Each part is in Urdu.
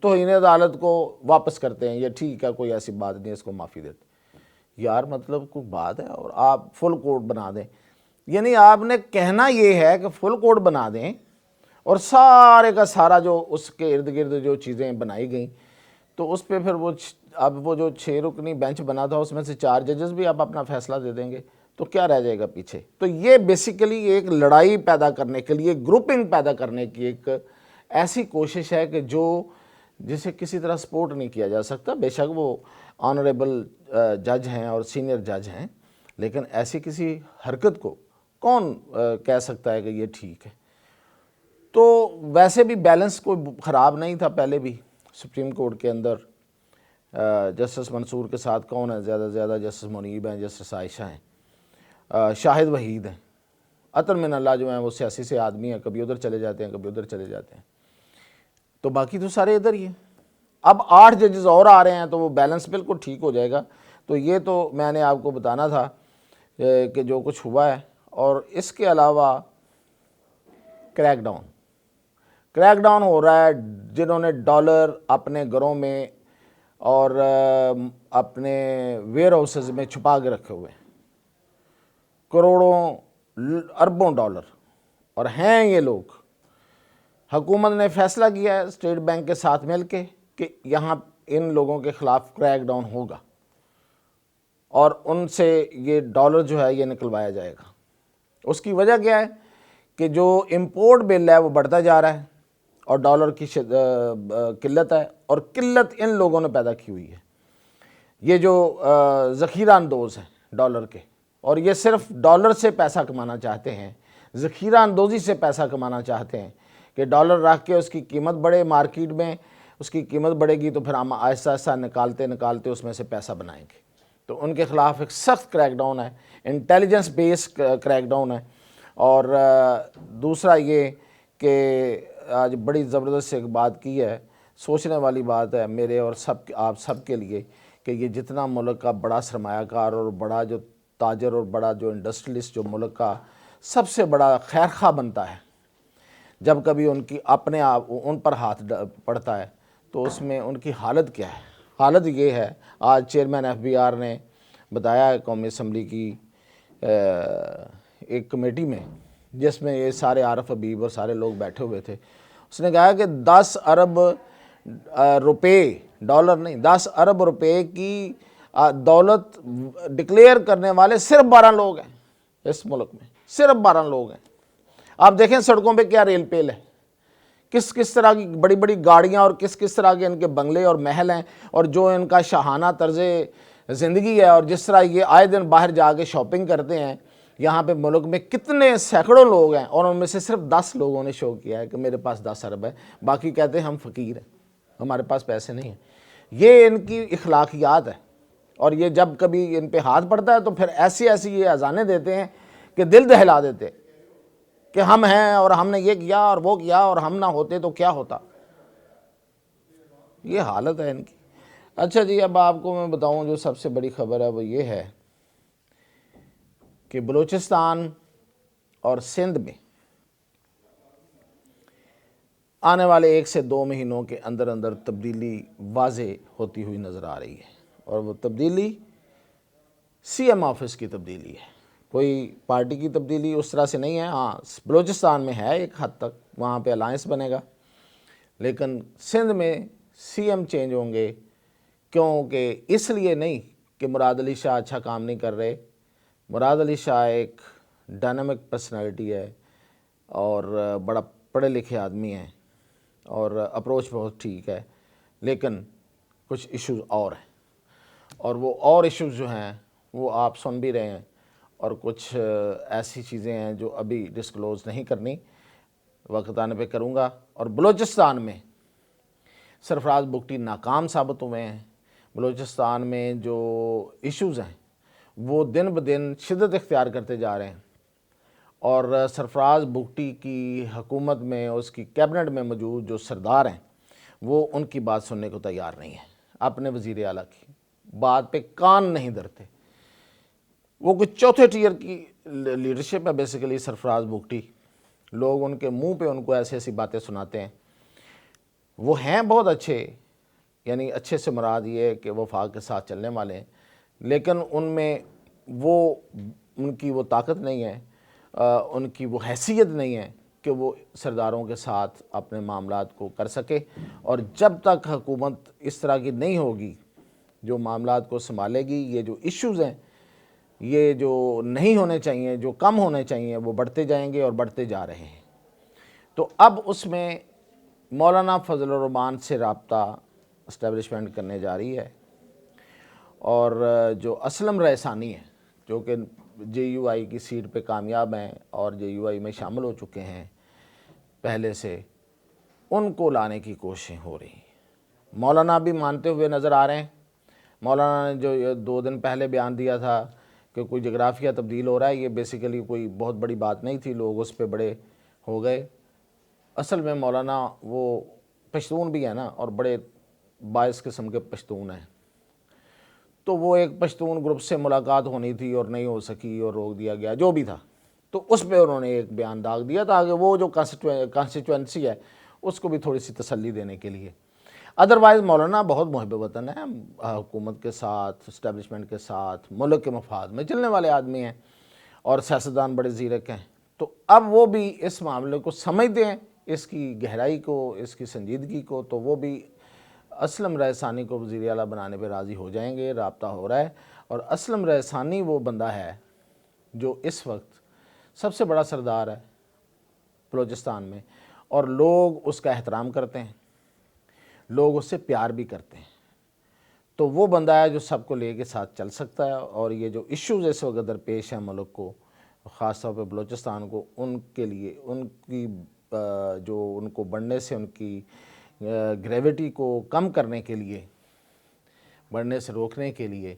توہین عدالت کو واپس کرتے ہیں، یہ ٹھیک ہے کوئی ایسی بات نہیں، اس کو معافی دیتے. یار مطلب کوئی بات ہے؟ اور آپ فل کورٹ بنا دیں، یعنی آپ نے کہنا یہ ہے کہ فل کورٹ بنا دیں اور سارے کا سارا جو اس کے ارد گرد جو چیزیں بنائی گئیں تو اس پہ پھر اب وہ جو 6 رکنی بینچ بنا تھا اس میں سے 4 ججز بھی آپ اپنا فیصلہ دے دیں گے تو کیا رہ جائے گا پیچھے. تو یہ بیسیکلی ایک لڑائی پیدا کرنے کے لیے، گروپنگ پیدا کرنے کی ایک ایسی کوشش ہے کہ جسے کسی طرح سپورٹ نہیں کیا جا سکتا. بے شک وہ آنریبل جج ہیں اور سینئر جج ہیں، لیکن ایسی کسی حرکت کو کون کہہ سکتا ہے کہ یہ ٹھیک ہے. تو ویسے بھی بیلنس کوئی خراب نہیں تھا پہلے بھی سپریم کورٹ کے اندر. جسٹس منصور کے ساتھ کون ہے زیادہ سے زیادہ؟ جسٹس منیب ہیں، جسٹس عائشہ ہیں، شاہد وحید ہیں. عطر من اللہ جو ہیں وہ سیاسی سے آدمی ہیں، کبھی ادھر چلے جاتے ہیں کبھی ادھر چلے جاتے ہیں، تو باقی تو سارے ادھر ہی ہیں. اب 8 ججز اور آ رہے ہیں تو وہ بیلنس بالکل ٹھیک ہو جائے گا. تو یہ تو میں نے آپ کو بتانا تھا کہ جو کچھ ہوا ہے. اور اس کے علاوہ کریک ڈاؤن ہو رہا ہے. جنہوں نے ڈالر اپنے گھروں میں اور اپنے ویئر ہاؤسز میں چھپا کے رکھے ہوئے ہیں، کروڑوں اربوں ڈالر، اور ہیں یہ لوگ. حکومت نے فیصلہ کیا ہے اسٹیٹ بینک کے ساتھ مل کے کہ یہاں ان لوگوں کے خلاف کریک ڈاؤن ہوگا اور ان سے یہ ڈالر جو ہے یہ نکلوایا جائے گا. اس کی وجہ کیا ہے کہ جو امپورٹ بل ہے وہ بڑھتا جا رہا ہے اور ڈالر کی قلت ہے، اور قلت ان لوگوں نے پیدا کی ہوئی ہے، یہ جو ذخیرہ اندوز ہیں ڈالر کے، اور یہ صرف ڈالر سے پیسہ کمانا چاہتے ہیں، ذخیرہ اندوزی سے پیسہ کمانا چاہتے ہیں کہ ڈالر رکھ کے اس کی قیمت بڑھے، مارکیٹ میں اس کی قیمت بڑھے گی تو پھر ہم آہستہ آہستہ نکالتے اس میں سے پیسہ بنائیں گے. تو ان کے خلاف ایک سخت کریک ڈاؤن ہے، انٹیلیجنس بیس کریک ڈاؤن ہے. اور دوسرا یہ کہ آج بڑی زبردست ایک بات کی ہے، سوچنے والی بات ہے میرے اور آپ سب کے لیے، کہ یہ جتنا ملک کا بڑا سرمایہ کار اور بڑا جو تاجر اور بڑا جو انڈسٹریلسٹ جو ملک کا سب سے بڑا خیر خواہ بنتا ہے، جب کبھی ان کی اپنے آپ ان پر ہاتھ پڑتا ہے تو اس میں ان کی حالت کیا ہے. حالت یہ ہے، آج چیئرمین FBR نے بتایا ہے قومی اسمبلی کی ایک کمیٹی میں جس میں یہ سارے عارف حبیب اور سارے لوگ بیٹھے ہوئے تھے، اس نے کہا کہ 10 ارب روپے، ڈالر نہیں، 10 ارب روپے کی دولت ڈکلیئر کرنے والے صرف 12 لوگ ہیں اس ملک میں، صرف 12 لوگ ہیں. آپ دیکھیں سڑکوں پہ کیا ریل پیل ہے، کس طرح کی بڑی بڑی گاڑیاں اور کس طرح کے ان کے بنگلے اور محل ہیں، اور جو ان کا شاہانہ طرز زندگی ہے، اور جس طرح یہ آئے دن باہر جا کے شاپنگ کرتے ہیں. یہاں پہ ملک میں کتنے سینکڑوں لوگ ہیں اور ان میں سے صرف 10 لوگوں نے شو کیا ہے کہ میرے پاس 10 ارب ہے، باقی کہتے ہیں ہم فقیر ہیں، ہمارے پاس پیسے نہیں ہیں. یہ ان کی اخلاقیات ہے، اور یہ جب کبھی ان پہ ہاتھ پڑتا ہے تو پھر ایسی یہ اذانیں دیتے ہیں کہ دل دہلا دیتے کہ ہم ہیں اور ہم نے یہ کیا اور وہ کیا، اور ہم نہ ہوتے تو کیا ہوتا. یہ حالت ہے ان کی. اچھا جی، اب آپ کو میں بتاؤں جو سب سے بڑی خبر ہے وہ یہ ہے کہ بلوچستان اور سندھ میں آنے والے 1 سے 2 مہینوں کے اندر تبدیلی واضح ہوتی ہوئی نظر آ رہی ہے، اور وہ تبدیلی CM آفس کی تبدیلی ہے. کوئی پارٹی کی تبدیلی اس طرح سے نہیں ہے. ہاں بلوچستان میں ہے ایک حد تک، وہاں پہ الائنس بنے گا، لیکن سندھ میں CM چینج ہوں گے. کیونکہ اس لیے نہیں کہ مراد علی شاہ اچھا کام نہیں کر رہے. مراد علی شاہ ایک ڈائنامک پرسنالٹی ہے اور بڑا پڑھے لکھے آدمی ہیں اور اپروچ بہت ٹھیک ہے، لیکن کچھ ایشوز اور ہیں، اور وہ اور ایشوز جو ہیں وہ آپ سن بھی رہے ہیں، اور کچھ ایسی چیزیں ہیں جو ابھی ڈسکلوز نہیں کرنی، وقت آنے پہ کروں گا. اور بلوچستان میں سرفراز بگٹی ناکام ثابت ہوئے ہیں. بلوچستان میں جو ایشوز ہیں وہ دن بدن شدت اختیار کرتے جا رہے ہیں، اور سرفراز بگٹی کی حکومت میں، اس کی کیبنٹ میں موجود جو سردار ہیں وہ ان کی بات سننے کو تیار نہیں ہیں. اپنے وزیر اعلیٰ کی بات پہ کان نہیں دھرتے. وہ کچھ چوتھے ٹیئر کی لیڈرشپ ہے بیسیکلی سرفراز بگٹی. لوگ ان کے منہ پہ ان کو ایسی باتیں سناتے ہیں. وہ ہیں بہت اچھے، یعنی اچھے سے مراد یہ ہے کہ وفاق کے ساتھ چلنے والے ہیں، لیکن ان میں وہ ان کی وہ طاقت نہیں ہے، ان کی وہ حیثیت نہیں ہے کہ وہ سرداروں کے ساتھ اپنے معاملات کو کر سکے. اور جب تک حکومت اس طرح کی نہیں ہوگی جو معاملات کو سنبھالے گی، یہ جو ایشوز ہیں یہ جو نہیں ہونے چاہیے، جو کم ہونے چاہیے، وہ بڑھتے جائیں گے اور بڑھتے جا رہے ہیں. تو اب اس میں مولانا فضل الرحمان سے رابطہ اسٹیبلشمنٹ کرنے جا رہی ہے، اور جو اسلم رئیسانی ہے جو کہ جے یو آئی کی سیٹ پہ کامیاب ہیں اور جے یو آئی میں شامل ہو چکے ہیں پہلے سے، ان کو لانے کی کوششیں ہو رہی ہیں. مولانا بھی مانتے ہوئے نظر آ رہے ہیں. مولانا نے جو 2 دن پہلے بیان دیا تھا کہ کوئی جغرافیہ تبدیل ہو رہا ہے، یہ بیسیکلی کوئی بہت بڑی بات نہیں تھی، لوگ اس پہ بڑے ہو گئے. اصل میں مولانا وہ پشتون بھی ہیں نا، اور بڑے باعث قسم کے پشتون ہیں. تو وہ ایک پشتون گروپ سے ملاقات ہونی تھی اور نہیں ہو سکی اور روک دیا گیا، جو بھی تھا. تو اس پہ انہوں نے ایک بیان داغ دیا تاکہ وہ جو کانسٹیچوئنسی ہے اس کو بھی تھوڑی سی تسلی دینے کے لیے. ادروائز مولانا بہت محب وطن ہے، حکومت کے ساتھ، اسٹیبلشمنٹ کے ساتھ، ملک کے مفاد میں چلنے والے آدمی ہیں، اور سیاستدان بڑے زیرک ہیں. تو اب وہ بھی اس معاملے کو سمجھتے ہیں، اس کی گہرائی کو، اس کی سنجیدگی کو، تو وہ بھی اسلم رئیسانی کو وزیر اعلیٰ بنانے پہ راضی ہو جائیں گے. رابطہ ہو رہا ہے، اور اسلم رئیسانی وہ بندہ ہے جو اس وقت سب سے بڑا سردار ہے بلوچستان میں، اور لوگ اس کا احترام کرتے ہیں، لوگ اس سے پیار بھی کرتے ہیں. تو وہ بندہ ہے جو سب کو لے کے ساتھ چل سکتا ہے. اور یہ جو ایشوز اس وقت درپیش ہیں ملک کو، خاص طور پہ بلوچستان کو، ان کے لیے، ان کی جو ان کو بڑھنے سے، ان کی گریویٹی کو کم کرنے کے لیے، بڑھنے سے روکنے کے لیے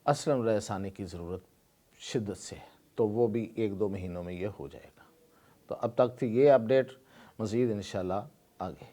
اسلم رئیسانی کی ضرورت شدت سے ہے. تو وہ بھی 1-2 مہینوں میں یہ ہو جائے گا. تو اب تک تھی یہ اپڈیٹ، مزید انشاءاللہ آگے.